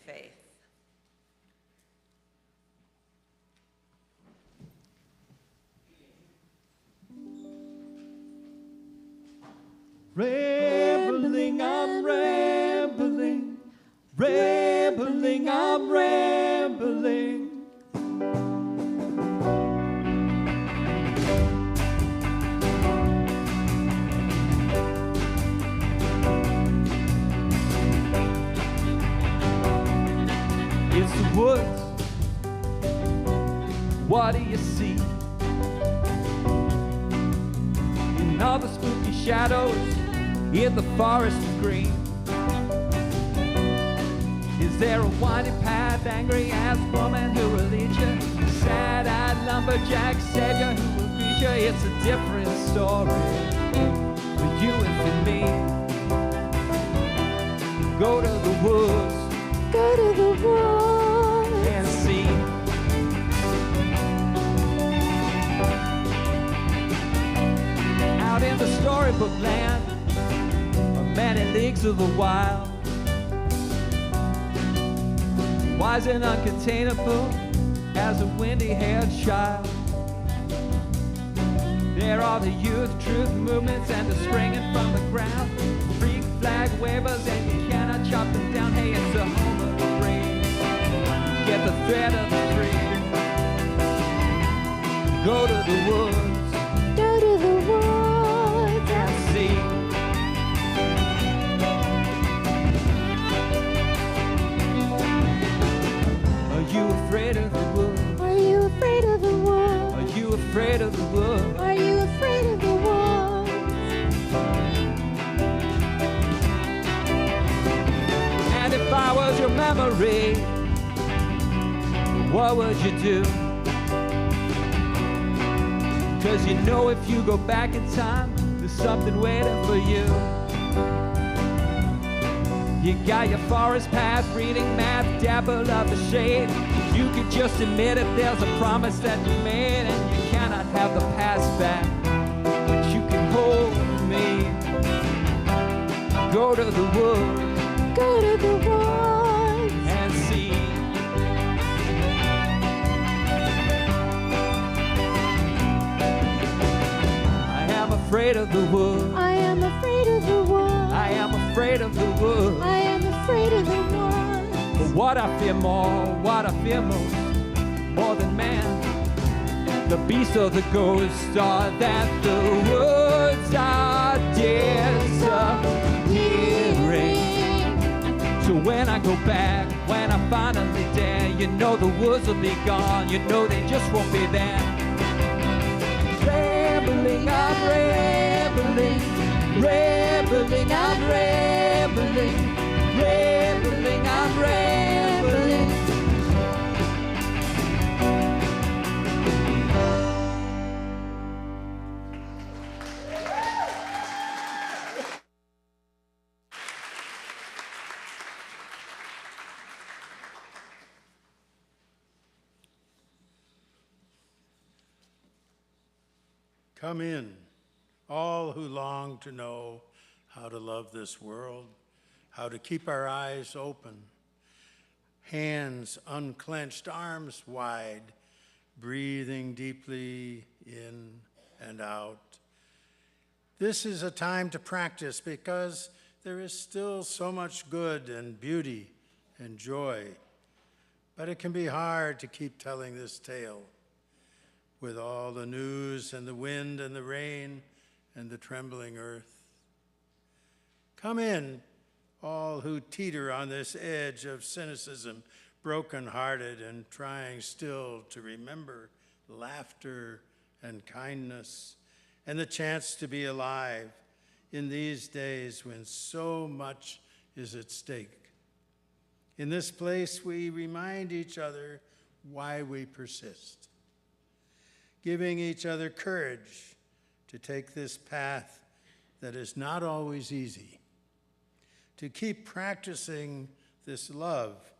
faith. Rambling, I'm rambling, rambling, I'm rambling. It's the woods, what do you see? In all the spooky shadows, in the forest of green. Is there a winding path, angry-ass woman who will lead you? Sad-eyed lumberjack savior who will greet you? It's a different story for you and for me. Go to the woods, Go to the woods and see. Out in the storybook land, many leagues of the wild, wise and uncontainable as a windy-haired child. There are the youth truth movements and the springing from the ground, freak flag wavers and you cannot chop them down. Hey, it's the home of the free. Get the thread of the free. Go to the woods. Go to the woods and see. Are you afraid of the woods? Are you afraid of the woods? Are you afraid of the woods? Are you afraid of the woods? And if I was your memory, what would you do? 'Cause you know if you go back in time, there's something waiting for you. You got your forest path, reading math, dabble of the shade. You could just admit if there's a promise that you made, and you cannot have the past back, but you can hold me. Go to the woods. Go to the woods and see. I am afraid of the woods. I am afraid of the woods. I am afraid of the woods. I am afraid of the woods. But what I fear most, more than man, the beast or the ghost, are that the woods are disappearing. So when I go back, when I finally dare, you know the woods will be gone, you know they just won't be there. Rambling, I'm rambling, rambling, I'm rambling, rambling, I'm rambling. Come in, all who long to know how to love this world, how to keep our eyes open, hands unclenched, arms wide, breathing deeply in and out. This is a time to practice because there is still so much good and beauty and joy, but it can be hard to keep telling this tale with all the news and the wind and the rain and the trembling earth. Come in, all who teeter on this edge of cynicism, broken-hearted and trying still to remember laughter and kindness and the chance to be alive in these days when so much is at stake. In this place, we remind each other why we persist, giving each other courage to take this path that is not always easy, to keep practicing this love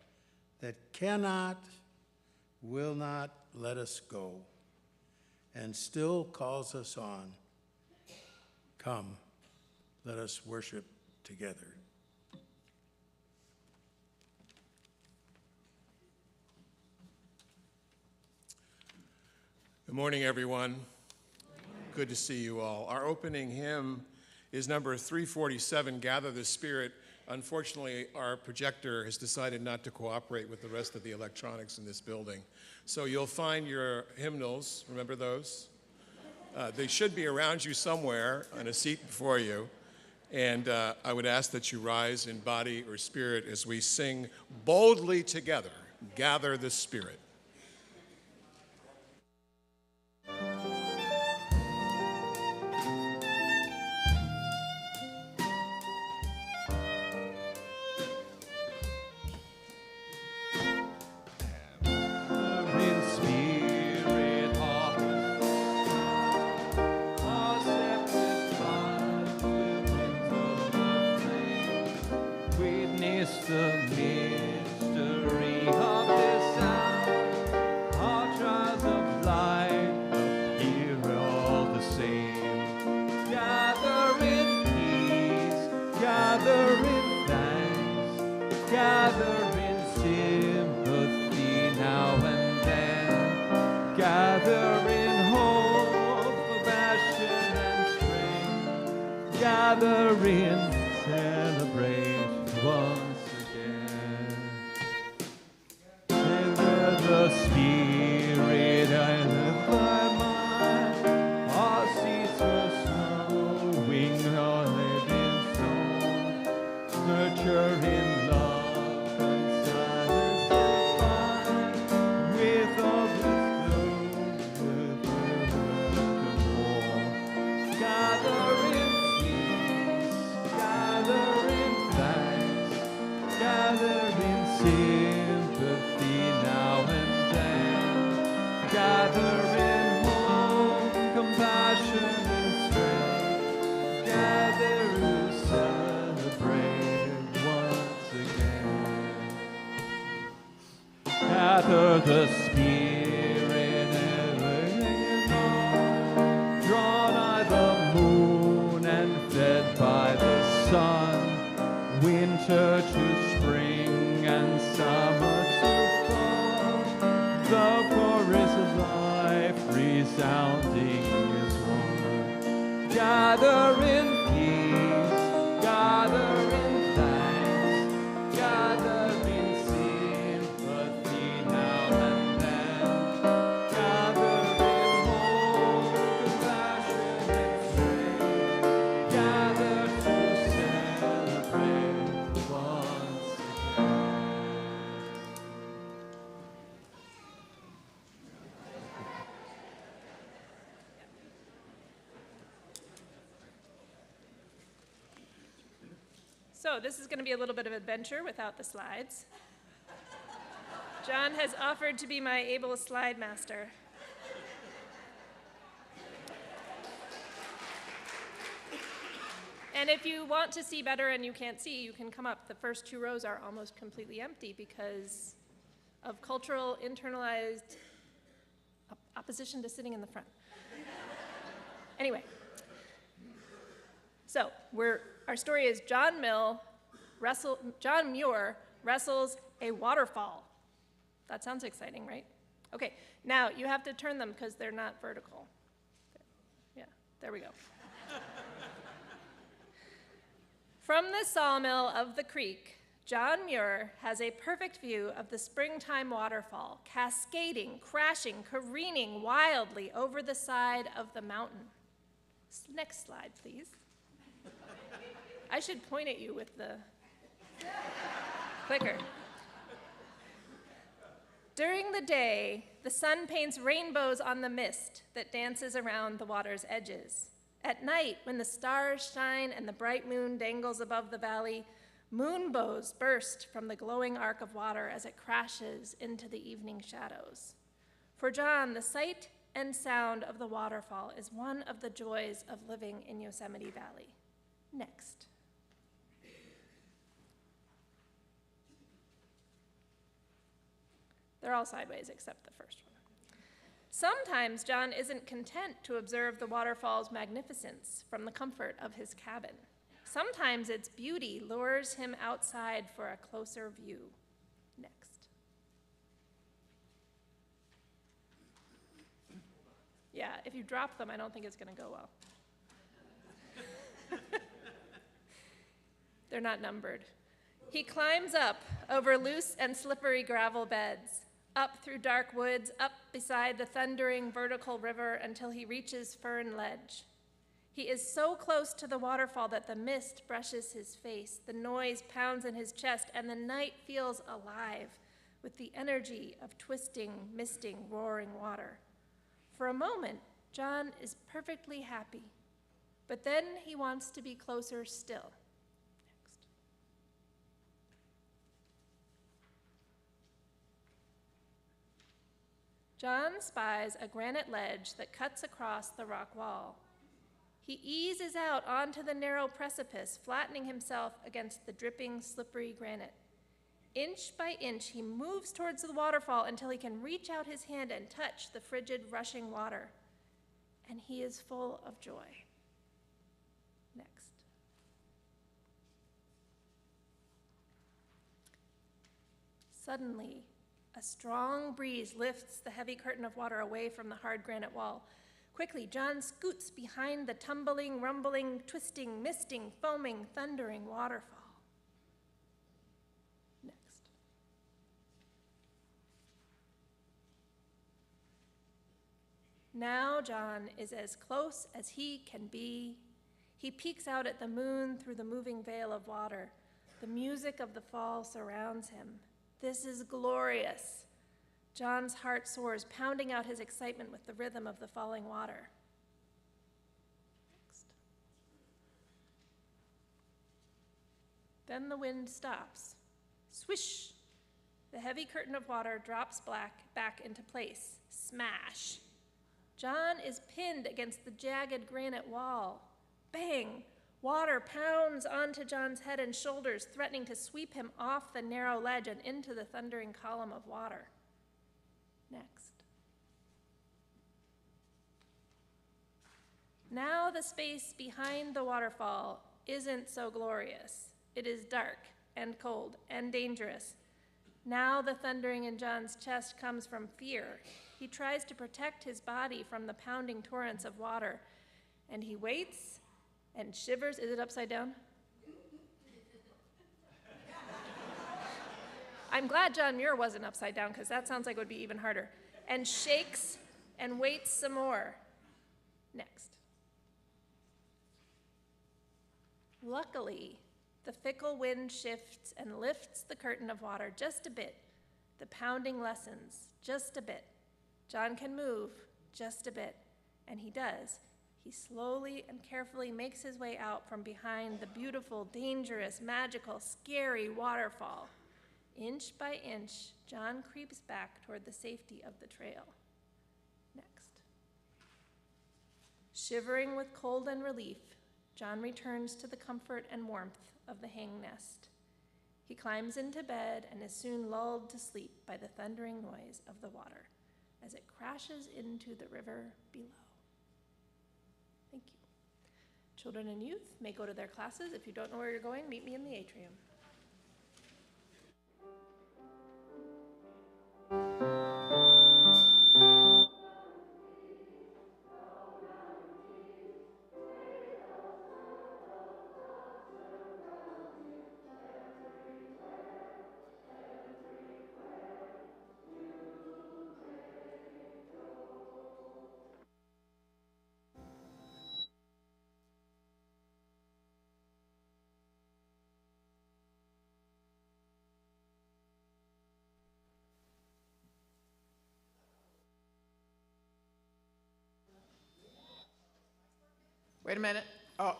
that cannot, will not let us go, and still calls us on. Come, let us worship together. Good morning, everyone. Good to see you all. Our opening hymn is number 347, Gather the Spirit. Unfortunately, our projector has decided not to cooperate with the rest of the electronics in this building. So you'll find your hymnals, remember those? They should be around you somewhere on a seat before you. And I would ask that you rise in body or spirit as we sing boldly together, Gather the Spirit. So this is going to be a little bit of adventure without the slides. John has offered to be my able slide master. And if you want to see better and you can't see, you can come up. The first 2 rows are almost completely empty because of cultural internalized opposition to sitting in the front. Anyway, so our story is John Muir wrestles a waterfall. That sounds exciting, right? Okay, now you have to turn them because they're not vertical. Yeah, there we go. From the sawmill of the creek, John Muir has a perfect view of the springtime waterfall, cascading, crashing, careening wildly over the side of the mountain. Next slide, please. I should point at you with the clicker. During the day, the sun paints rainbows on the mist that dances around the water's edges. At night, when the stars shine and the bright moon dangles above the valley, moonbows burst from the glowing arc of water as it crashes into the evening shadows. For John, the sight and sound of the waterfall is one of the joys of living in Yosemite Valley. Next. They're all sideways except the first one. Sometimes John isn't content to observe the waterfall's magnificence from the comfort of his cabin. Sometimes its beauty lures him outside for a closer view. Next. yeah, if you drop them, I don't think it's going to go well. They're not numbered. He climbs up over loose and slippery gravel beds, up through dark woods, up beside the thundering vertical river until he reaches Fern Ledge. He is so close to the waterfall that the mist brushes his face, the noise pounds in his chest, and the night feels alive with the energy of twisting, misting, roaring water. For a moment, John is perfectly happy, but then he wants to be closer still. Next. John spies a granite ledge that cuts across the rock wall. He eases out onto the narrow precipice, flattening himself against the dripping, slippery granite. Inch by inch, he moves towards the waterfall until he can reach out his hand and touch the frigid, rushing water. And he is full of joy. Next. Suddenly, a strong breeze lifts the heavy curtain of water away from the hard granite wall. Quickly, John scoots behind the tumbling, rumbling, twisting, misting, foaming, thundering waterfall. Next. Now John is as close as he can be. He peeks out at the moon through the moving veil of water. The music of the fall surrounds him. This is glorious. John's heart soars, pounding out his excitement with the rhythm of the falling water. Next. Then the wind stops. Swish! The heavy curtain of water drops back into place. Smash! John is pinned against the jagged granite wall. Bang! Water pounds onto John's head and shoulders, threatening to sweep him off the narrow ledge and into the thundering column of water. Next. Now the space behind the waterfall isn't so glorious. It is dark and cold and dangerous. Now the thundering in John's chest comes from fear. He tries to protect his body from the pounding torrents of water, and he waits and shivers. Is it upside down? I'm glad John Muir wasn't upside down, because that sounds like it would be even harder. And shakes and waits some more. Next. Luckily, the fickle wind shifts and lifts the curtain of water just a bit. The pounding lessens just a bit. John can move just a bit, and he does. He slowly and carefully makes his way out from behind the beautiful, dangerous, magical, scary waterfall. Inch by inch, John creeps back toward the safety of the trail. Next. Shivering with cold and relief, John returns to the comfort and warmth of the hang nest. He climbs into bed and is soon lulled to sleep by the thundering noise of the water as it crashes into the river below. Thank you. Children and youth may go to their classes. If you don't know where you're going, meet me in the atrium. Wait a minute. Oh,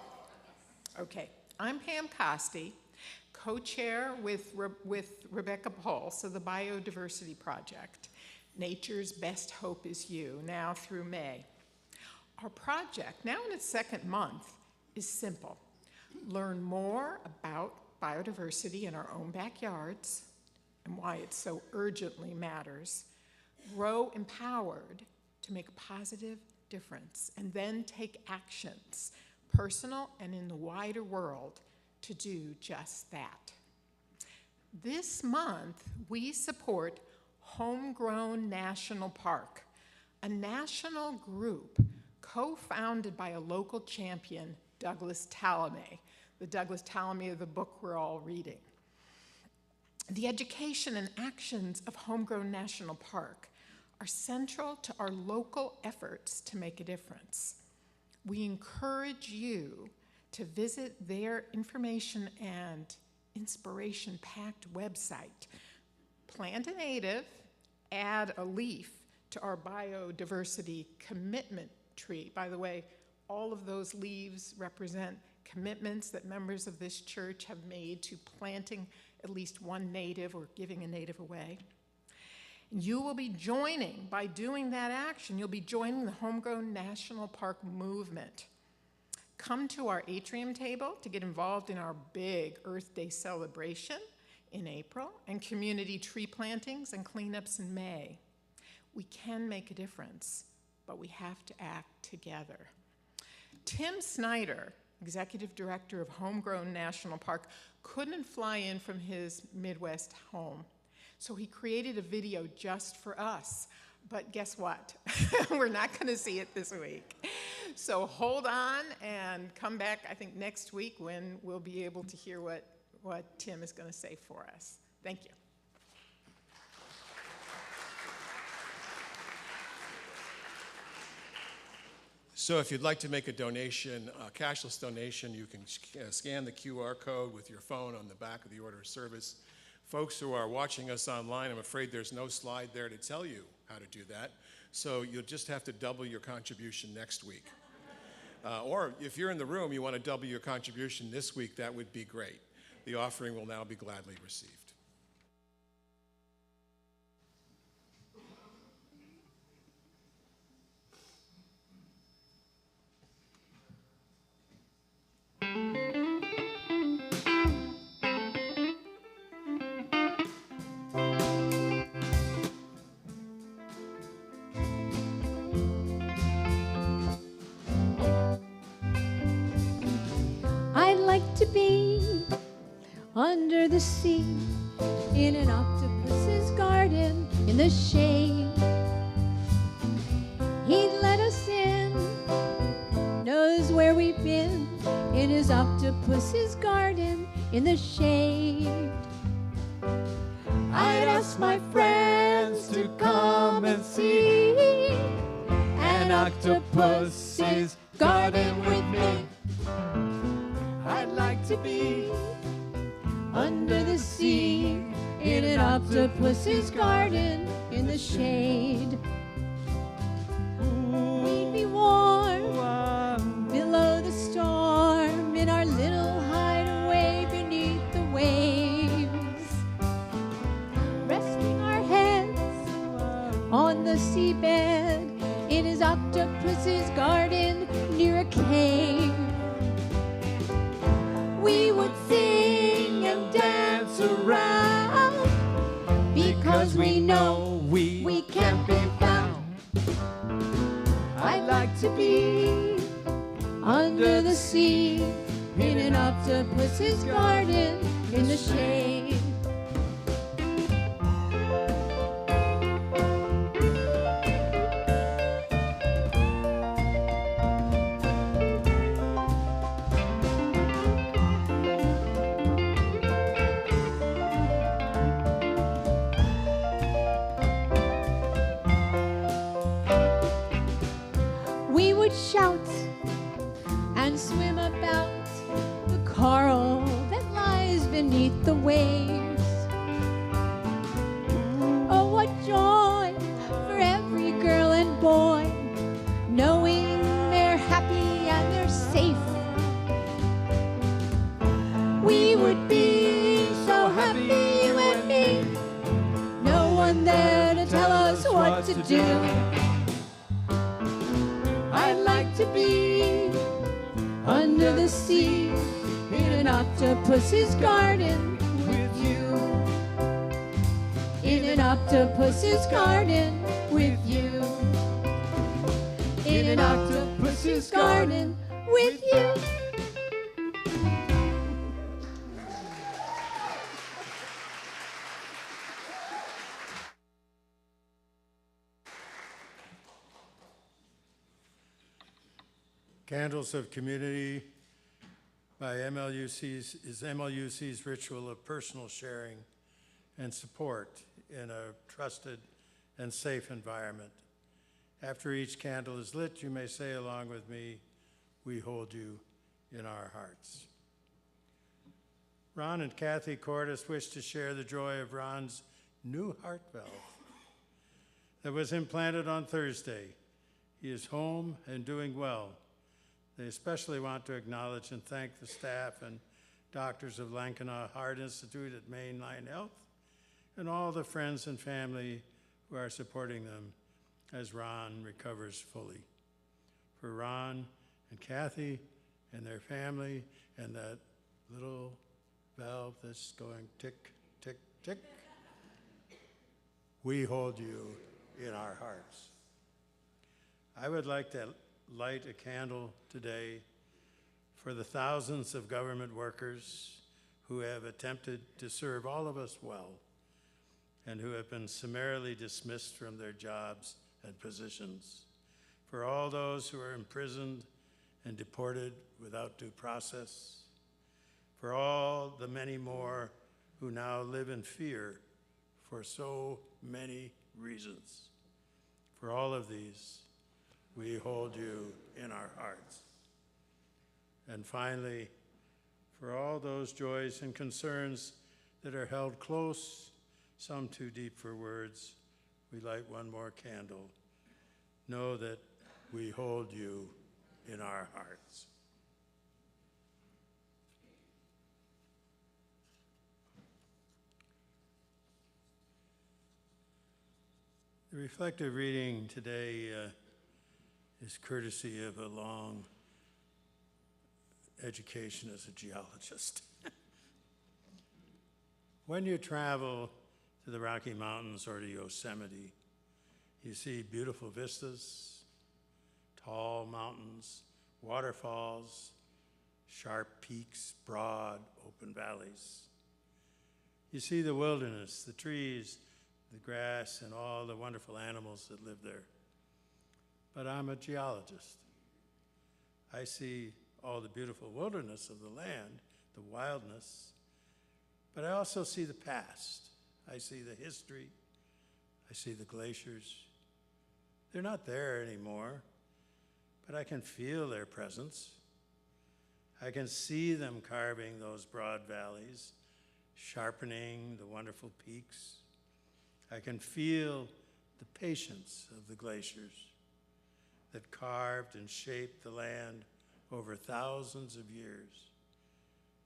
okay. I'm Pam Costi, co-chair with Rebecca Pulse of the Biodiversity Project. Nature's Best Hope is You, now through May. Our project, now in its second month, is simple. Learn more about biodiversity in our own backyards and why it so urgently matters. Grow empowered to make a positive difference, and then take actions, personal and in the wider world, to do just that. This month, we support Homegrown National Park, a national group co-founded by a local champion, Douglas Tallamay, the Douglas Tallamay of the book we're all reading. The education and actions of Homegrown National Park are central to our local efforts to make a difference. We encourage you to visit their information and inspiration-packed website. Plant a native, add a leaf to our biodiversity commitment tree. By the way, all of those leaves represent commitments that members of this church have made to planting at least one native or giving a native away. You will be joining, by doing that action, you'll be joining the Homegrown National Park movement. Come to our atrium table to get involved in our big Earth Day celebration in April and community tree plantings and cleanups in May. We can make a difference, but we have to act together. Tim Snyder, Executive Director of Homegrown National Park, couldn't fly in from his Midwest home. So he created a video just for us. But guess what? We're not going to see it this week. So hold on and come back, I think, next week when we'll be able to hear what Tim is going to say for us. Thank you. So if you'd like to make a donation, a cashless donation, you can scan the QR code with your phone on the back of the order of service. Folks who are watching us online, I'm afraid there's no slide there to tell you how to do that. So you'll just have to double your contribution next week. Or if you're in the room, you want to double your contribution this week, that would be great. The offering will now be gladly received. I'd like to be under the sea in an octopus's garden in the shade. He'd let us in, knows where we've been in his octopus's garden in the shade. I'd ask my friends to come and see an octopus's garden with me. I'd like to be under the sea in an octopus's garden in the shade. We'd be warm below the storm in our little hideaway beneath the waves, resting our heads on the seabed in his octopus's garden near a cave. We would sing and dance around because we know we can't be found. I'd like to be under the sea in an octopus's garden in the shade. We would shout and swim about the coral that lies beneath the waves. Oh, what joy for every girl and boy, knowing they're happy and they're safe. We would be so happy, you and me, no one there to tell us what to do. I'd like to be under the sea in an octopus's garden with you. In an octopus's garden with you. In an octopus's garden with you. Candles of Community by is MLUC's ritual of personal sharing and support in a trusted and safe environment. After each candle is lit, you may say along with me, "We hold you in our hearts." Ron and Kathy Cordes wish to share the joy of Ron's new heart valve that was implanted on Thursday. He is home and doing well. They especially want to acknowledge and thank the staff and doctors of Lankenau Heart Institute at Mainline Health and all the friends and family who are supporting them as Ron recovers fully. For Ron and Kathy and their family and that little valve that's going tick, tick, tick, we hold you in our hearts. I would like to light a candle today for the thousands of government workers who have attempted to serve all of us well and who have been summarily dismissed from their jobs and positions, for all those who are imprisoned and deported without due process, for all the many more who now live in fear for so many reasons. For all of these, we hold you in our hearts. And finally, for all those joys and concerns that are held close, some too deep for words, we light one more candle. Know that we hold you in our hearts. The reflective reading today is courtesy of a long education as a geologist. When you travel to the Rocky Mountains or to Yosemite, you see beautiful vistas, tall mountains, waterfalls, sharp peaks, broad, open valleys. You see the wilderness, the trees, the grass, and all the wonderful animals that live there. But I'm a geologist. I see all the beautiful wilderness of the land, the wildness, but I also see the past. I see the history. I see the glaciers. They're not there anymore, but I can feel their presence. I can see them carving those broad valleys, sharpening the wonderful peaks. I can feel the patience of the glaciers that carved and shaped the land over thousands of years.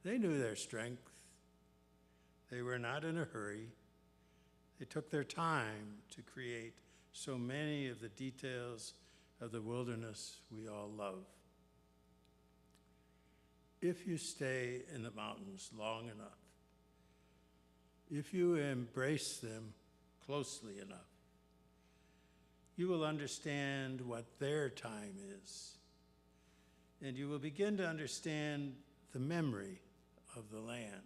They knew their strength. They were not in a hurry. They took their time to create so many of the details of the wilderness we all love. If you stay in the mountains long enough, if you embrace them closely enough, you will understand what their time is, and you will begin to understand the memory of the land.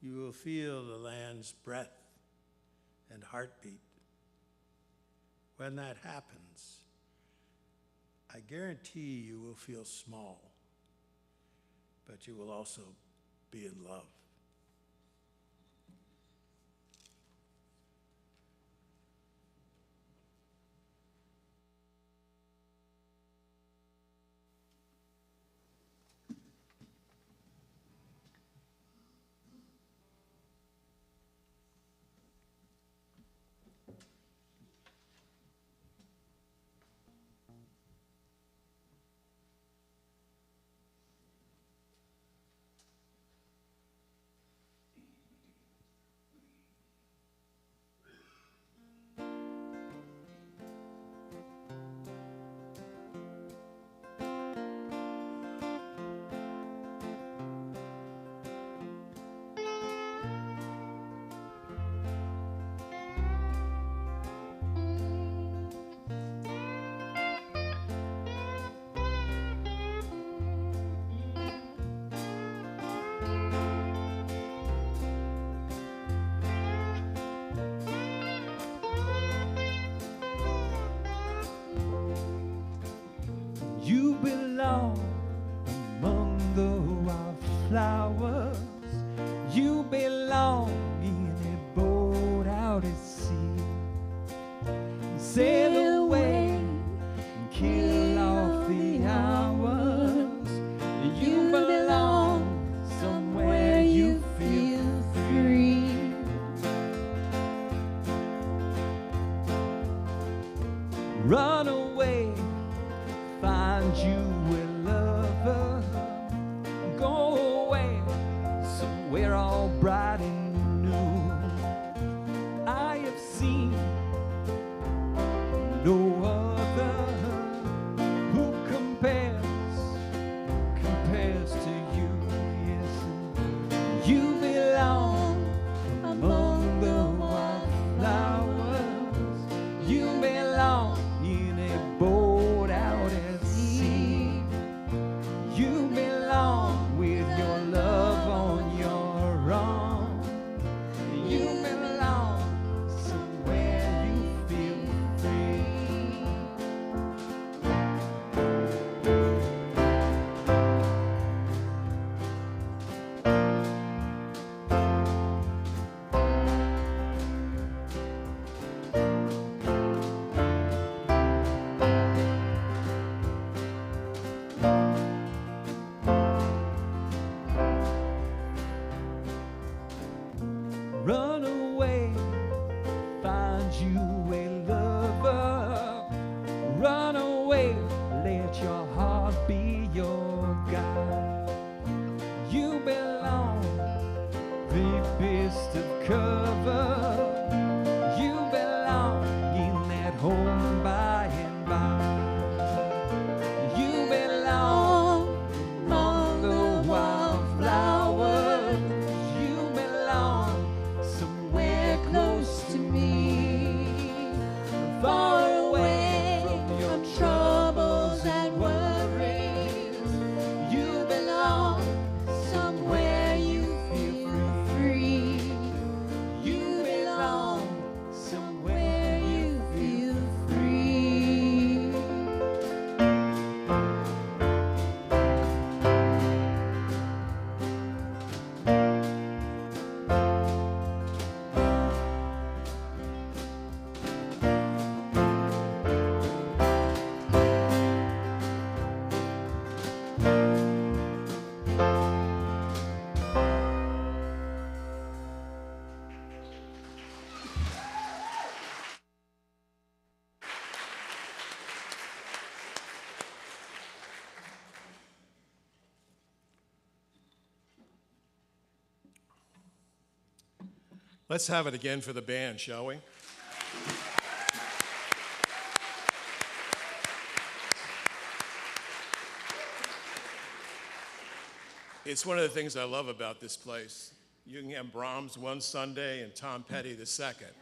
You will feel the land's breath and heartbeat. When that happens, I guarantee you will feel small, but you will also be in love. belong among the wildflowers. You belong in a boat out at sea. Sail away and kill off the hours. You belong somewhere you feel free. Run away, find you a lover. Go away somewhere all bright and new. I have seen no other who compares to you. Yes, you belong among the wildflowers. You belong in a boat out at sea. You belong with your love on your arm. You belong somewhere you feel free. Run away, find you a lover. Run away, let your heart be your guide. You belong the best of cover. You belong in that home by and by. You belong among the wildflowers. You belong somewhere close to me, far away from your troubles and worries. You belong somewhere you feel free. You belong somewhere you feel free. Let's have it again for the band, shall we? It's one of the things I love about this place. You can have Brahms one Sunday and Tom Petty the second.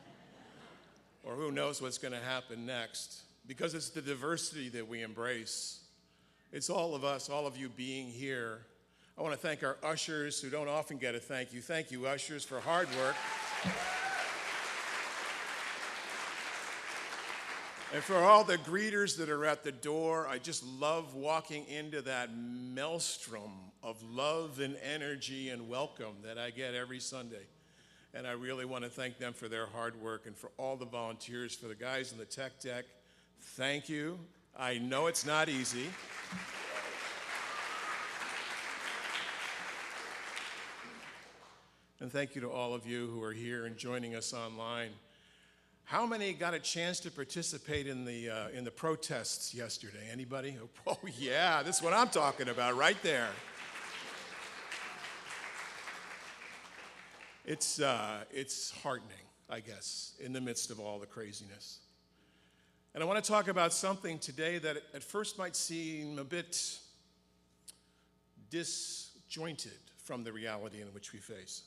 Or who knows what's going to happen next. Because it's the diversity that we embrace. It's all of us, all of you being here. I want to thank our ushers who don't often get a thank you. Thank you, ushers, for hard work. And for all the greeters that are at the door, I just love walking into that maelstrom of love and energy and welcome that I get every Sunday. And I really want to thank them for their hard work, and for all the volunteers, for the guys in the tech deck. Thank you. I know it's not easy. And thank you to all of you who are here and joining us online. How many got a chance to participate in the protests yesterday? Anybody? Oh yeah, this is what I'm talking about right there. It's heartening, I guess, in the midst of all the craziness. And I want to talk about something today that at first might seem a bit disjointed from the reality in which we face.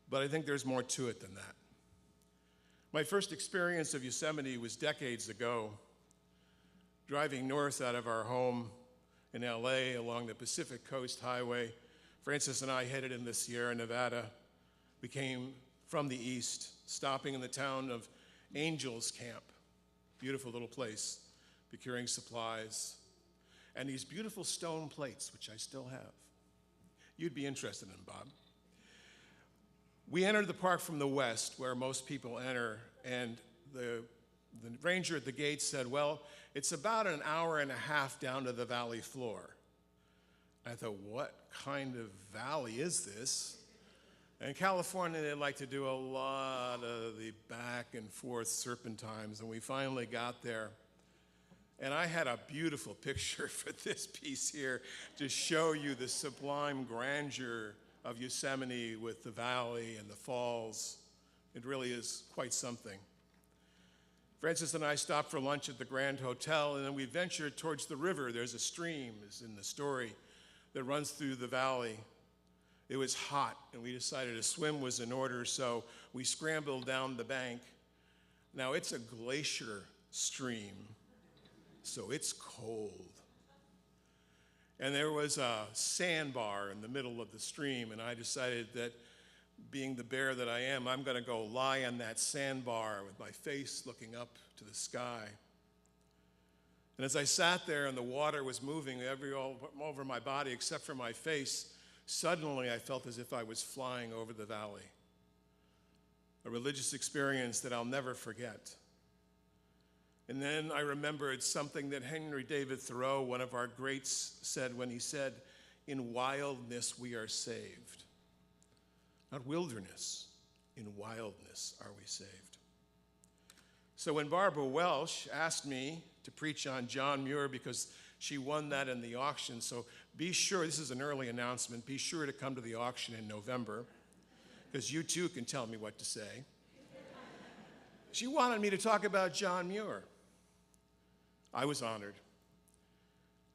But I think there's more to it than that. My first experience of Yosemite was decades ago, driving north out of our home in LA along the Pacific Coast Highway. Francis and I headed in the Sierra Nevada. We came from the east, stopping in the town of Angels Camp, beautiful little place, procuring supplies. and these beautiful stone plates, which I still have. You'd be interested in, Bob. We entered the park from the west, where most people enter, and the ranger at the gate said, well, it's about an hour and a half down to the valley floor. I thought, what kind of valley is this? In California, they like to do a lot of the back and forth serpentines, and we finally got there. And I had a beautiful picture for this piece here to show you the sublime grandeur of Yosemite with the valley and the falls. It really is quite something. Francis and I stopped for lunch at the Grand Hotel, and then we ventured towards the river. There's a stream, as in the story, that runs through the valley. It was hot, and we decided a swim was in order, so we scrambled down the bank. Now, it's a glacier stream, so it's cold. And there was a sandbar in the middle of the stream, and I decided that, being the bear that I am, I'm going to go lie on that sandbar with my face looking up to the sky. And as I sat there and the water was moving all over my body except for my face, suddenly I felt as if I was flying over the valley. A religious experience that I'll never forget. And then I remembered something that Henry David Thoreau, one of our greats, said when he said, "In wildness we are saved." Not wilderness, in wildness are we saved. So when Barbara Welsh asked me to preach on John Muir because she won that in the auction, so be sure, this is an early announcement, be sure to come to the auction in November, because you too can tell me what to say. She wanted me to talk about John Muir. I was honored.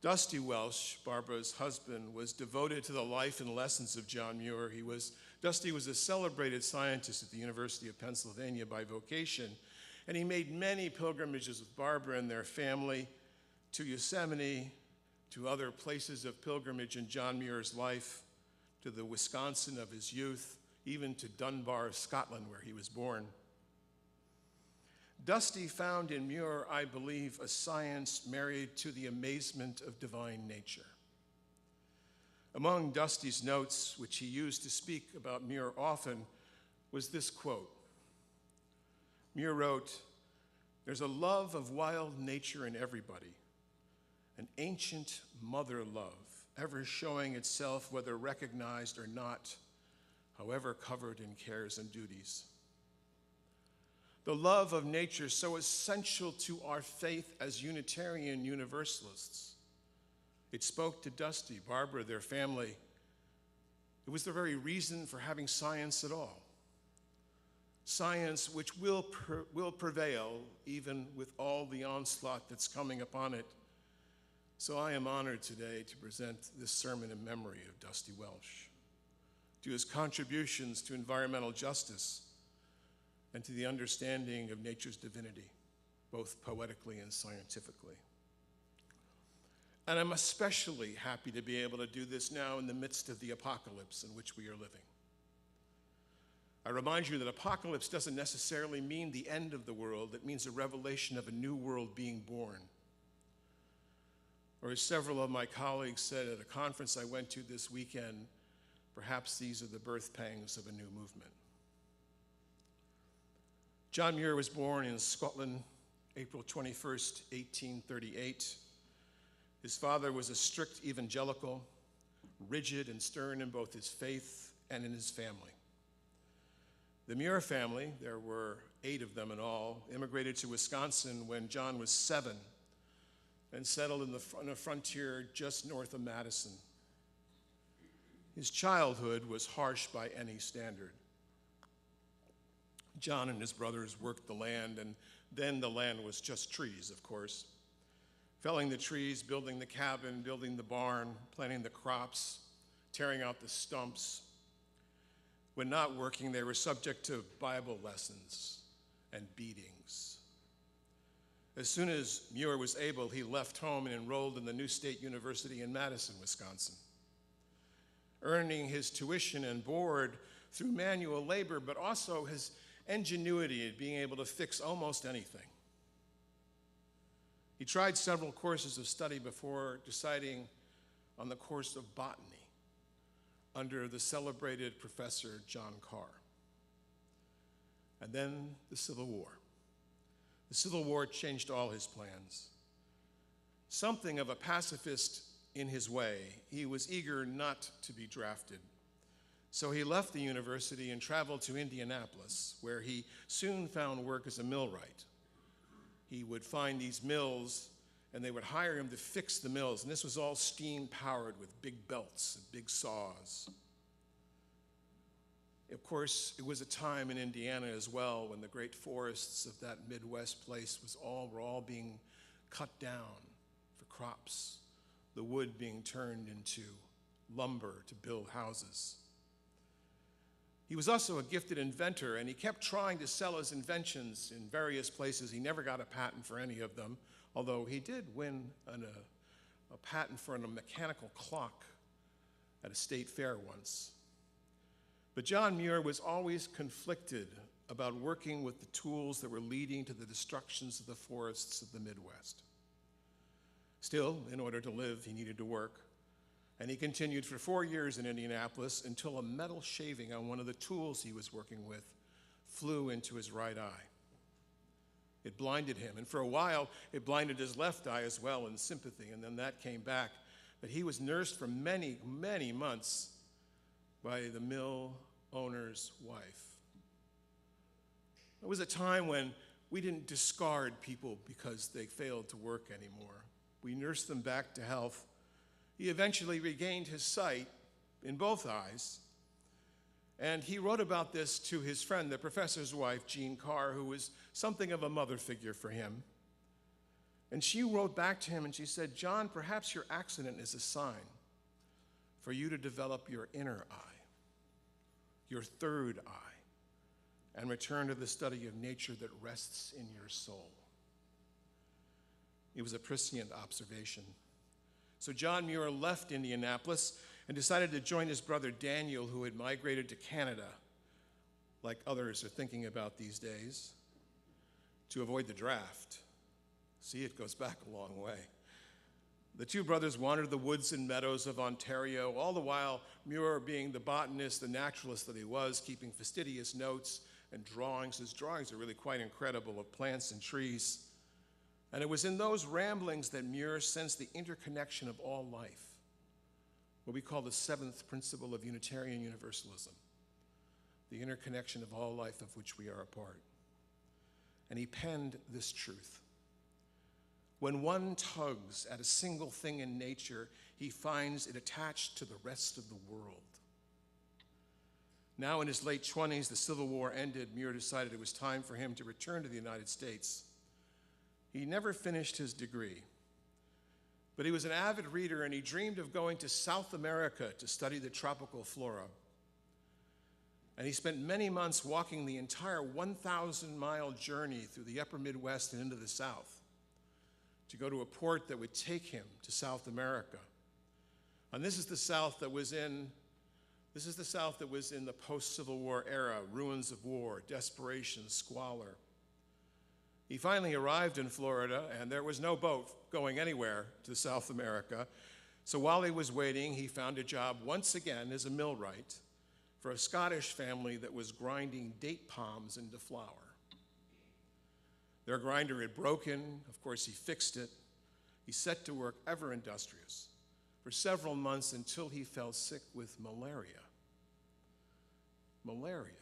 Dusty Welsh, Barbara's husband, was devoted to the life and lessons of John Muir. Dusty was a celebrated scientist at the University of Pennsylvania by vocation, and he made many pilgrimages with Barbara and their family to Yosemite, to other places of pilgrimage in John Muir's life, to the Wisconsin of his youth, even to Dunbar, Scotland, where he was born. Dusty found in Muir, I believe, a science married to the amazement of divine nature. Among Dusty's notes, which he used to speak about Muir often, was this quote. Muir wrote, "There's a love of wild nature in everybody, an ancient mother love, ever showing itself whether recognized or not, however covered in cares and duties. The love of nature so essential to our faith as Unitarian Universalists. It spoke to Dusty, Barbara, their family. It was the very reason for having science at all. Science which will prevail even with all the onslaught that's coming upon it. So I am honored today to present this sermon in memory of Dusty Welsh, to his contributions to environmental justice and to the understanding of nature's divinity, both poetically and scientifically. And I'm especially happy to be able to do this now in the midst of the apocalypse in which we are living. I remind you that apocalypse doesn't necessarily mean the end of the world. It means a revelation of a new world being born. Or as several of my colleagues said at a conference I went to this weekend, perhaps these are the birth pangs of a new movement. John Muir was born in Scotland, April 21st, 1838. His father was a strict evangelical, rigid and stern in both his faith and in his family. The Muir family, there were 8 of them in all, immigrated to Wisconsin when John was 7 and settled on a frontier just north of Madison. His childhood was harsh by any standard. John and his brothers worked the land, and then the land was just trees, of course. Felling the trees, building the cabin, building the barn, planting the crops, tearing out the stumps. When not working, they were subject to Bible lessons and beatings. As soon as Muir was able, he left home and enrolled in the new state university in Madison, Wisconsin, earning his tuition and board through manual labor, but also his ingenuity at being able to fix almost anything. He tried several courses of study before deciding on the course of botany under the celebrated Professor John Carr. And then the Civil War. The Civil War changed all his plans. Something of a pacifist in his way, he was eager not to be drafted. So he left the university and traveled to Indianapolis, where he soon found work as a millwright. He would find these mills, and they would hire him to fix the mills, and this was all steam-powered with big belts and big saws. Of course, it was a time in Indiana as well when the great forests of that Midwest place were all being cut down for crops, the wood being turned into lumber to build houses. He was also a gifted inventor, and he kept trying to sell his inventions in various places. He never got a patent for any of them, although he did win a patent for a mechanical clock at a state fair once. But John Muir was always conflicted about working with the tools that were leading to the destructions of the forests of the Midwest. Still, in order to live, he needed to work, and he continued for 4 years in Indianapolis until a metal shaving on one of the tools he was working with flew into his right eye. It blinded him, and for a while, it blinded his left eye as well in sympathy, and then that came back. But he was nursed for many, many months by the mill owner's wife. It was a time when we didn't discard people because they failed to work anymore. We nursed them back to health. He eventually regained his sight in both eyes, and he wrote about this to his friend, the professor's wife, Jean Carr, who was something of a mother figure for him. And she wrote back to him and she said, "John, perhaps your accident is a sign for you to develop your inner eye, your third eye, and return to the study of nature that rests in your soul." It was a prescient observation. So John Muir left Indianapolis and decided to join his brother Daniel, who had migrated to Canada, like others are thinking about these days, to avoid the draft. See, it goes back a long way. The two brothers wandered the woods and meadows of Ontario, all the while Muir, being the botanist, the naturalist that he was, keeping fastidious notes and drawings. His drawings are really quite incredible, of plants and trees. And it was in those ramblings that Muir sensed the interconnection of all life, what we call the seventh principle of Unitarian Universalism, the interconnection of all life of which we are a part. And he penned this truth: when one tugs at a single thing in nature, he finds it attached to the rest of the world. Now in his late 20s, the Civil War ended. Muir decided it was time for him to return to the United States. He never finished his degree, but he was an avid reader, and he dreamed of going to South America to study the tropical flora. And he spent many months walking the entire 1,000-mile journey through the upper Midwest and into the South to go to a port that would take him to South America. And this is the South that was in the post-Civil War era: ruins of war, desperation, squalor. He finally arrived in Florida, and there was no boat going anywhere to South America. So while he was waiting, he found a job once again as a millwright for a Scottish family that was grinding date palms into flour. Their grinder had broken. Of course, he fixed it. He set to work, ever industrious, for several months until he fell sick with malaria. Malaria.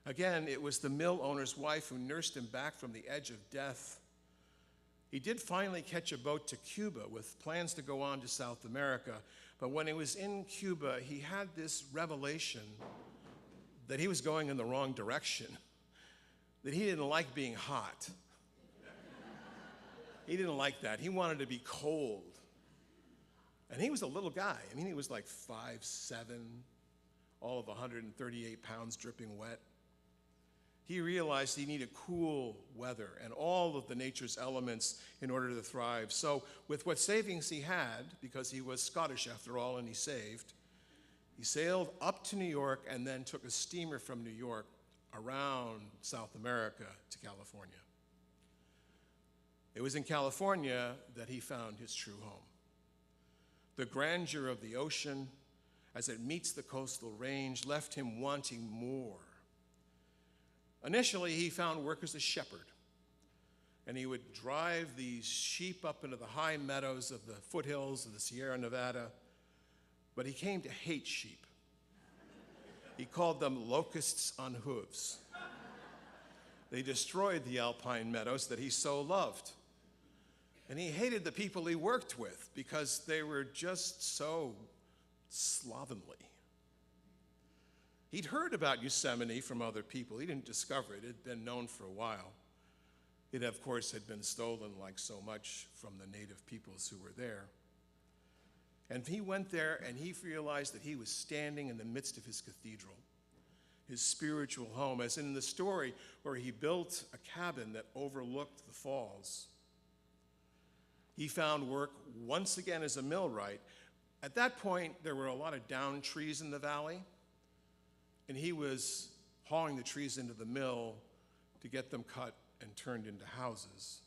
Again, it was the mill owner's wife who nursed him back from the edge of death. He did finally catch a boat to Cuba with plans to go on to South America, but when he was in Cuba, he had this revelation that he was going in the wrong direction, that he didn't like being hot. He didn't like that. He wanted to be cold. And he was a little guy. I mean, he was like 5'7", all of 138 pounds, dripping wet. He realized he needed cool weather and all of the nature's elements in order to thrive. So with what savings he had, because he was Scottish after all and he saved, he sailed up to New York and then took a steamer from New York around South America to California. It was in California that he found his true home. The grandeur of the ocean as it meets the coastal range left him wanting more. Initially, he found work as a shepherd, and he would drive these sheep up into the high meadows of the foothills of the Sierra Nevada, but he came to hate sheep. He called them locusts on hooves. They destroyed the alpine meadows that he so loved. And he hated the people he worked with because they were just so slovenly. He'd heard about Yosemite from other people. He didn't discover it. It had been known for a while. It, of course, had been stolen like so much from the native peoples who were there. And he went there and he realized that he was standing in the midst of his cathedral, his spiritual home, as in the story where he built a cabin that overlooked the falls. He found work once again as a millwright. At that point, there were a lot of downed trees in the valley, and he was hauling the trees into the mill to get them cut and turned into houses.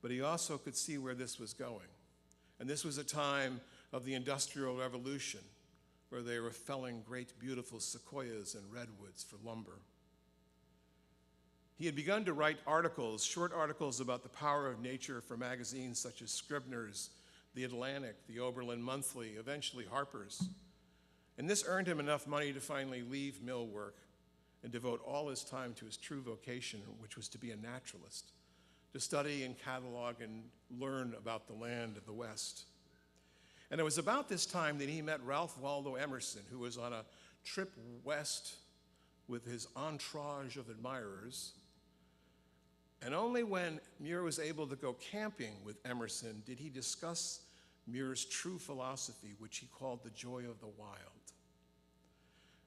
But he also could see where this was going. And this was a time of the Industrial Revolution, where they were felling great, beautiful sequoias and redwoods for lumber. He had begun to write articles, short articles about the power of nature for magazines such as Scribner's, The Atlantic, the Oberlin Monthly, eventually Harper's. And this earned him enough money to finally leave mill work and devote all his time to his true vocation, which was to be a naturalist, to study and catalog and learn about the land of the West. And it was about this time that he met Ralph Waldo Emerson, who was on a trip west with his entourage of admirers. And only when Muir was able to go camping with Emerson did he discuss Muir's true philosophy, which he called the joy of the wild.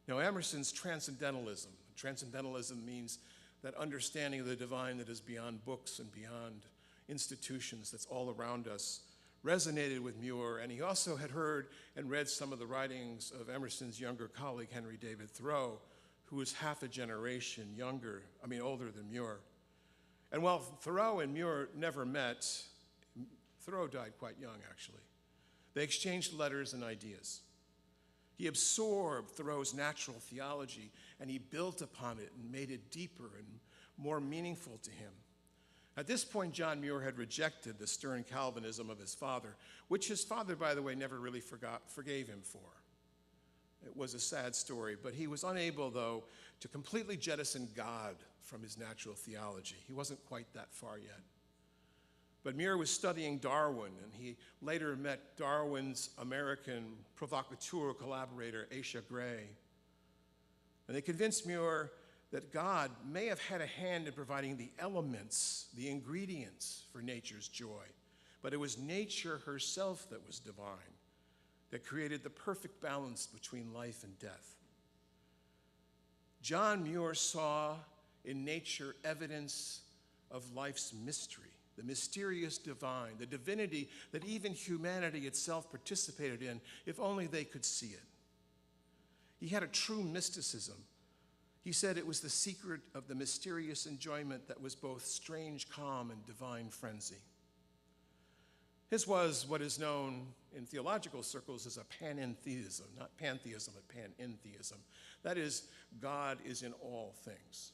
Now, Emerson's transcendentalism. Transcendentalism means that understanding of the divine that is beyond books and beyond institutions, that's all around us, resonated with Muir. And he also had heard and read some of the writings of Emerson's younger colleague, Henry David Thoreau, who was half a generation older than Muir. And while Thoreau and Muir never met, Thoreau died quite young, actually. They exchanged letters and ideas. He absorbed Thoreau's natural theology, and he built upon it and made it deeper and more meaningful to him. At this point, John Muir had rejected the stern Calvinism of his father, which his father, by the way, never really forgave him for. It was a sad story, but he was unable, though, to completely jettison God from his natural theology. He wasn't quite that far yet. But Muir was studying Darwin, and he later met Darwin's American provocateur collaborator, Asa Gray. And they convinced Muir that God may have had a hand in providing the elements, the ingredients for nature's joy, but it was nature herself that was divine, that created the perfect balance between life and death. John Muir saw in nature evidence of life's mystery, the mysterious divine, the divinity that even humanity itself participated in, if only they could see it. He had a true mysticism. He said it was the secret of the mysterious enjoyment that was both strange calm and divine frenzy. His was what is known in theological circles as a panentheism, not pantheism, but panentheism. That is, God is in all things.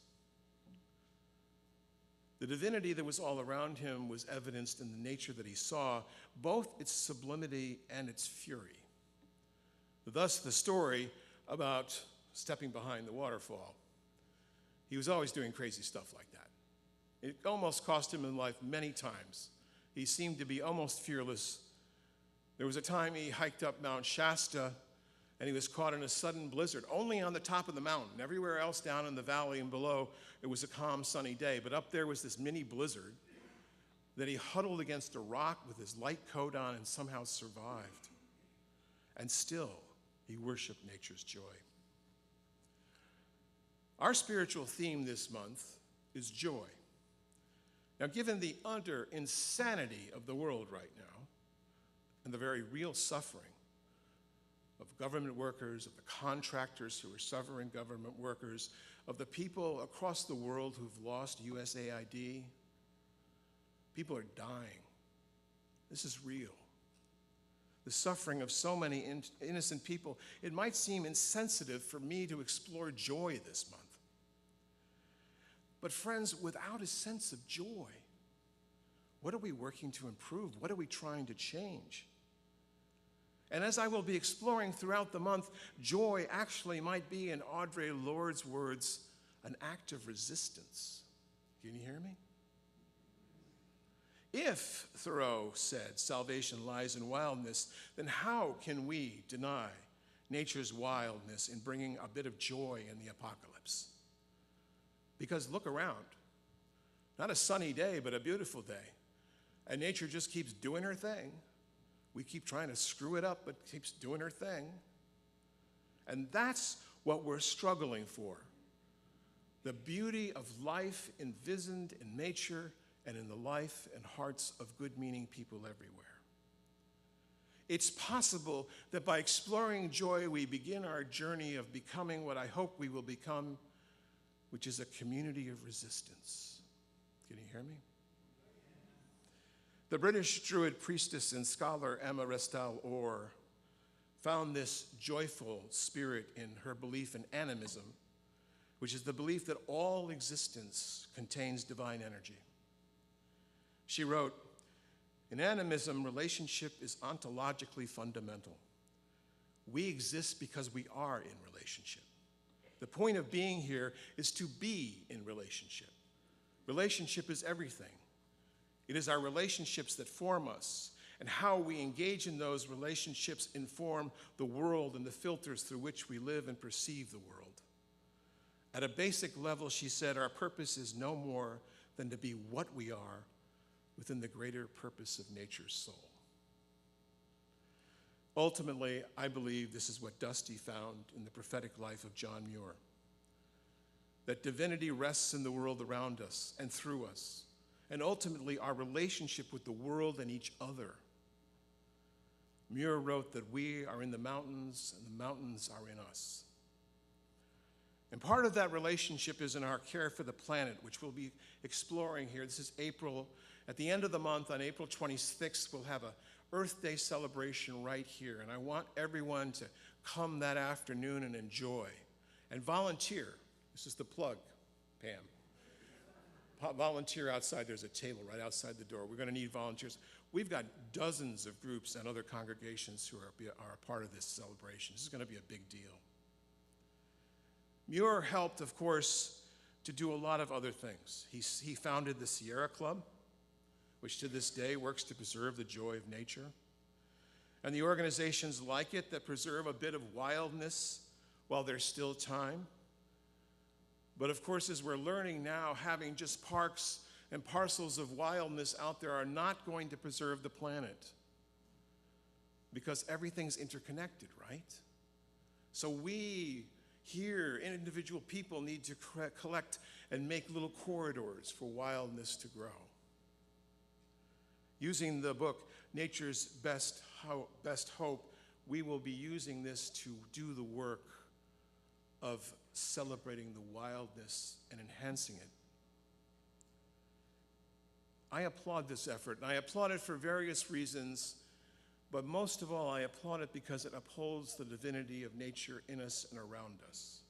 The divinity that was all around him was evidenced in the nature that he saw, both its sublimity and its fury. Thus, the story about stepping behind the waterfall. He was always doing crazy stuff like that. It almost cost him in life many times. He seemed to be almost fearless. There was a time he hiked up Mount Shasta, and he was caught in a sudden blizzard, only on the top of the mountain. Everywhere else down in the valley and below, it was a calm, sunny day. But up there was this mini blizzard that he huddled against a rock with his light coat on and somehow survived. And still, he worshiped nature's joy. Our spiritual theme this month is joy. Now, given the utter insanity of the world right now, and the very real suffering of government workers, of the contractors who are suffering government workers, of the people across the world who've lost USAID, People are dying. This is real. The suffering of so many innocent people. It might seem insensitive for me to explore joy this month. But friends, without a sense of joy, what are we working to improve? What are we trying to change? And as I will be exploring throughout the month, joy actually might be, in Audre Lorde's words, an act of resistance. Can you hear me? If, Thoreau said, salvation lies in wildness, then how can we deny nature's wildness in bringing a bit of joy in the apocalypse? Because look around. Not a sunny day, but a beautiful day. And nature just keeps doing her thing. We keep trying to screw it up, but keeps doing her thing. And that's what we're struggling for. The beauty of life envisioned in nature and in the life and hearts of good-meaning people everywhere. It's possible that by exploring joy, we begin our journey of becoming what I hope we will become, which is a community of resistance. Can you hear me? The British Druid priestess and scholar Emma Restall Orr found this joyful spirit in her belief in animism, which is the belief that all existence contains divine energy. She wrote, "In animism, relationship is ontologically fundamental. We exist because we are in relationship. The point of being here is to be in relationship. Relationship is everything. It is our relationships that form us, and how we engage in those relationships inform the world and the filters through which we live and perceive the world. At a basic level," she said, "our purpose is no more than to be what we are within the greater purpose of nature's soul." Ultimately, I believe this is what Dusty found in the prophetic life of John Muir, that divinity rests in the world around us and through us, and ultimately our relationship with the world and each other. Muir wrote that we are in the mountains and the mountains are in us. And part of that relationship is in our care for the planet, which we'll be exploring here. This is April. At the end of the month, on April 26th, we'll have a Earth Day celebration right here. And I want everyone to come that afternoon and enjoy and volunteer. This is the plug, Pam. Volunteer outside. There's a table right outside the door. We're going to need volunteers. We've got dozens of groups and other congregations who are a part of this celebration. This is going to be a big deal. Muir helped, of course, to do a lot of other things. He founded the Sierra Club, which to this day works to preserve the joy of nature, and the organizations like it that preserve a bit of wildness while there's still time. But of course, as we're learning now, having just parks and parcels of wildness out there are not going to preserve the planet, because everything's interconnected, right? So we here, individual people, need to collect and make little corridors for wildness to grow. Using the book, Nature's Best Hope, we will be using this to do the work of celebrating the wildness and enhancing it. I applaud this effort, and I applaud it for various reasons, but most of all, I applaud it because it upholds the divinity of nature in us and around us.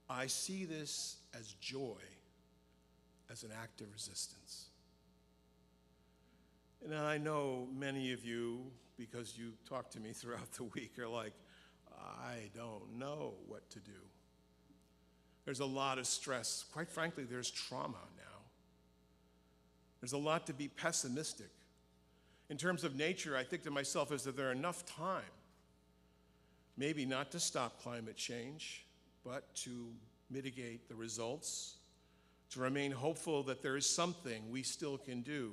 I see this as joy, as an act of resistance. And I know many of you, because you talk to me throughout the week, are like, I don't know what to do. There's a lot of stress. Quite frankly, there's trauma now. There's a lot to be pessimistic. In terms of nature, I think to myself, is that there enough time, maybe not to stop climate change, but to mitigate the results, to remain hopeful that there is something we still can do.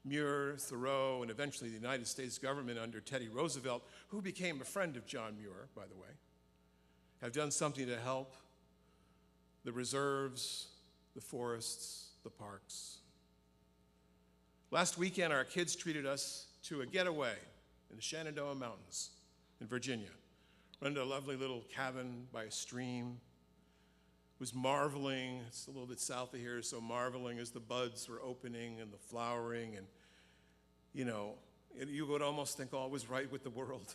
Muir, Thoreau, and eventually the United States government under Teddy Roosevelt, who became a friend of John Muir, by the way, have done something to help the reserves, the forests, the parks. Last weekend, our kids treated us to a getaway in the Shenandoah Mountains in Virginia. Rented a lovely little cabin by a stream. It was marveling. It's a little bit south of here, so marveling as the buds were opening and the flowering, and you would almost think all was right with the world.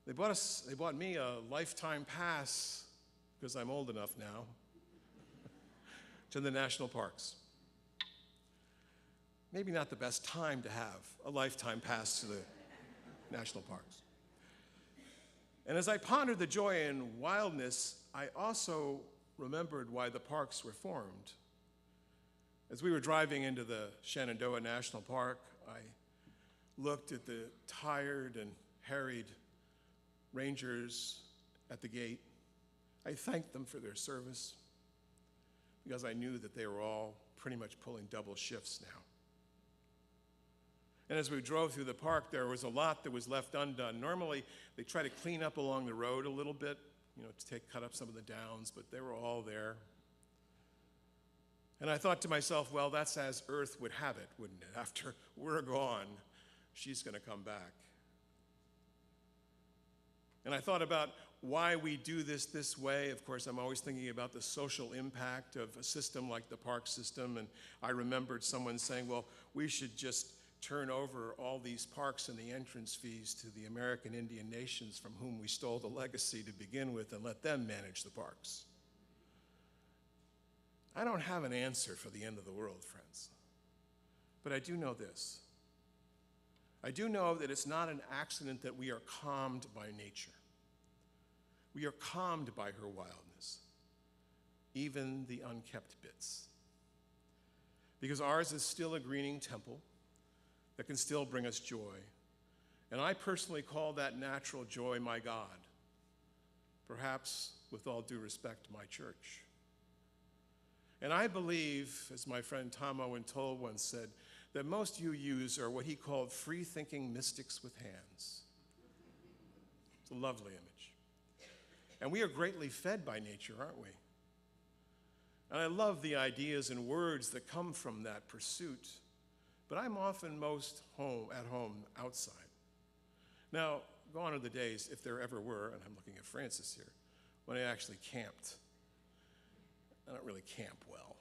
They bought me a lifetime pass, because I'm old enough now, to the national parks. Maybe not the best time to have a lifetime pass to the national parks. And as I pondered the joy and wildness, I also remembered why the parks were formed. As we were driving into the Shenandoah National Park, I looked at the tired and harried rangers at the gate. I thanked them for their service because I knew that they were all pretty much pulling double shifts now. And as we drove through the park, there was a lot that was left undone. Normally, they try to clean up along the road a little bit, to cut up some of the downs, but they were all there. And I thought to myself, well, that's as Earth would have it, wouldn't it? After we're gone, she's going to come back. And I thought about why we do this way. Of course, I'm always thinking about the social impact of a system like the park system. And I remembered someone saying, well, we should just turn over all these parks and the entrance fees to the American Indian nations from whom we stole the legacy to begin with and let them manage the parks. I don't have an answer for the end of the world, friends. But I do know this. I do know that it's not an accident that we are calmed by nature. We are calmed by her wildness, even the unkept bits. Because ours is still a greening temple that can still bring us joy. And I personally call that natural joy my God. Perhaps, with all due respect, my church. And I believe, as my friend Tom Owen Toll once said, that most UUs are what he called free-thinking mystics with hands. It's a lovely image. And we are greatly fed by nature, aren't we? And I love the ideas and words that come from that pursuit, but I'm often most at home outside. Now, gone are the days, if there ever were, and I'm looking at Francis here, when I actually camped. I don't really camp well,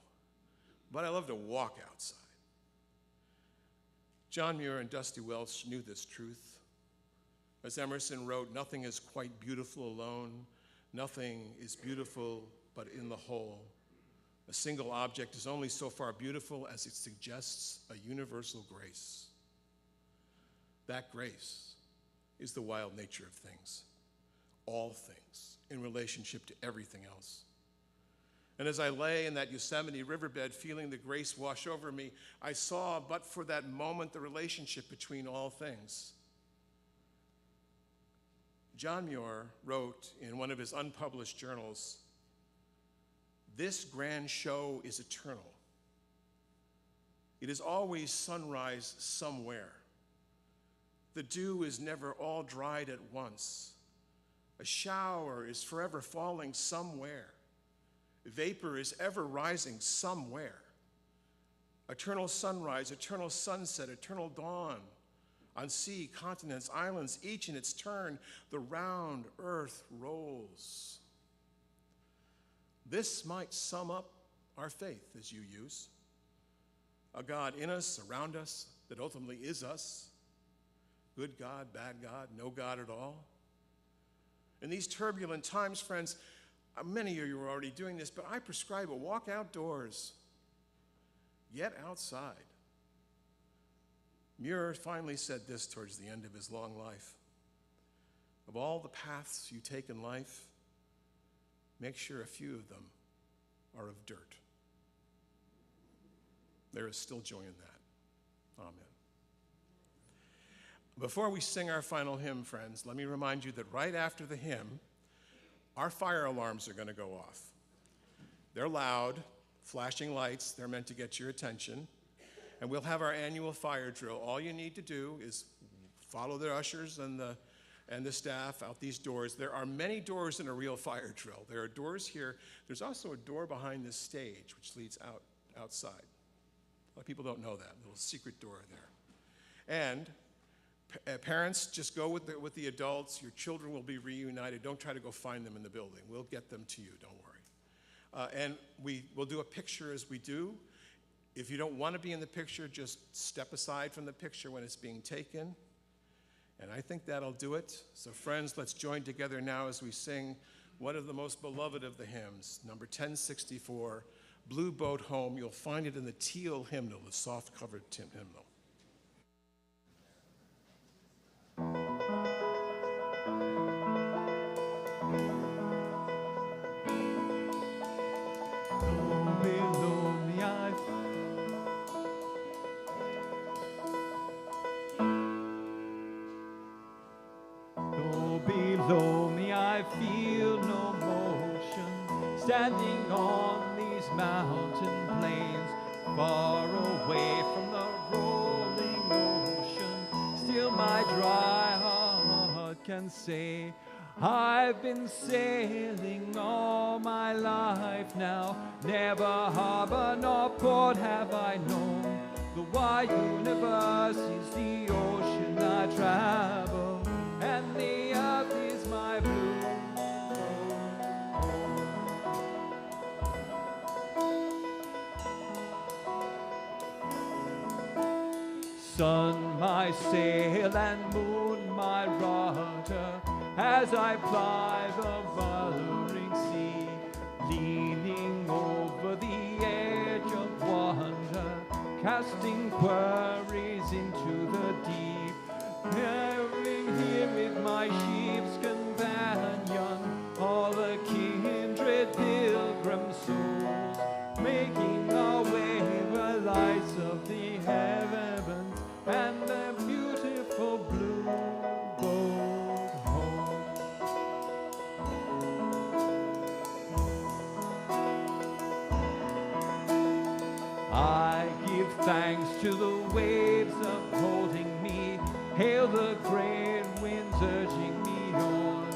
but I love to walk outside. John Muir and Dusty Welch knew this truth. As Emerson wrote, nothing is quite beautiful alone. Nothing is beautiful but in the whole. A single object is only so far beautiful as it suggests a universal grace. That grace is the wild nature of things, all things, in relationship to everything else. And as I lay in that Yosemite riverbed feeling the grace wash over me, I saw, but for that moment, the relationship between all things. John Muir wrote in one of his unpublished journals, "This grand show is eternal. It is always sunrise somewhere. The dew is never all dried at once. A shower is forever falling somewhere. Vapor is ever rising somewhere. Eternal sunrise, eternal sunset, eternal dawn. On sea, continents, islands, each in its turn, the round earth rolls." This might sum up our faith as you use. A God in us, around us, that ultimately is us. Good God, bad God, no God at all. In these turbulent times, friends, many of you are already doing this, but I prescribe a walk outdoors. Get outside. Muir finally said this towards the end of his long life. Of all the paths you take in life, make sure a few of them are of dirt. There is still joy in that. Amen. Before we sing our final hymn, friends, let me remind you that right after the hymn, our fire alarms are going to go off. They're loud, flashing lights. They're meant to get your attention. And we'll have our annual fire drill. All you need to do is follow the ushers and the staff out these doors. There are many doors in a real fire drill. There are doors here. There's also a door behind this stage which leads outside. A lot of people don't know that, little secret door there. And Parents, just go with the adults. Your children will be reunited. Don't try to go find them in the building. We'll get them to you, don't worry. And we'll do a picture as we do. If you don't want to be in the picture, just step aside from the picture when it's being taken. And I think that'll do it. So friends, let's join together now as we sing one of the most beloved of the hymns, number 1064, Blue Boat Home. You'll find it in the teal hymnal, the soft-covered hymnal. Below me I feel no motion, standing on these mountain plains, far away from the rolling ocean. Still my dry heart can say, I've been sailing all my life now. Never harbor nor port have I known. The wide universe is the ocean I travel, and the earth is my blue home. Sun my sail and moon my rudder, as I ply the wuthering sea, leaning over the edge of wonder, casting queries into the deep, bearing here with my ship's companion all the kindred pilgrim souls, making our way where lights of the heavens and the beautiful blue boat home. I give thanks to the waves upholding me, hail the great winds urging me on,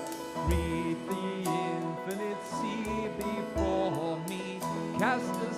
breathe the infinite sea before me, cast the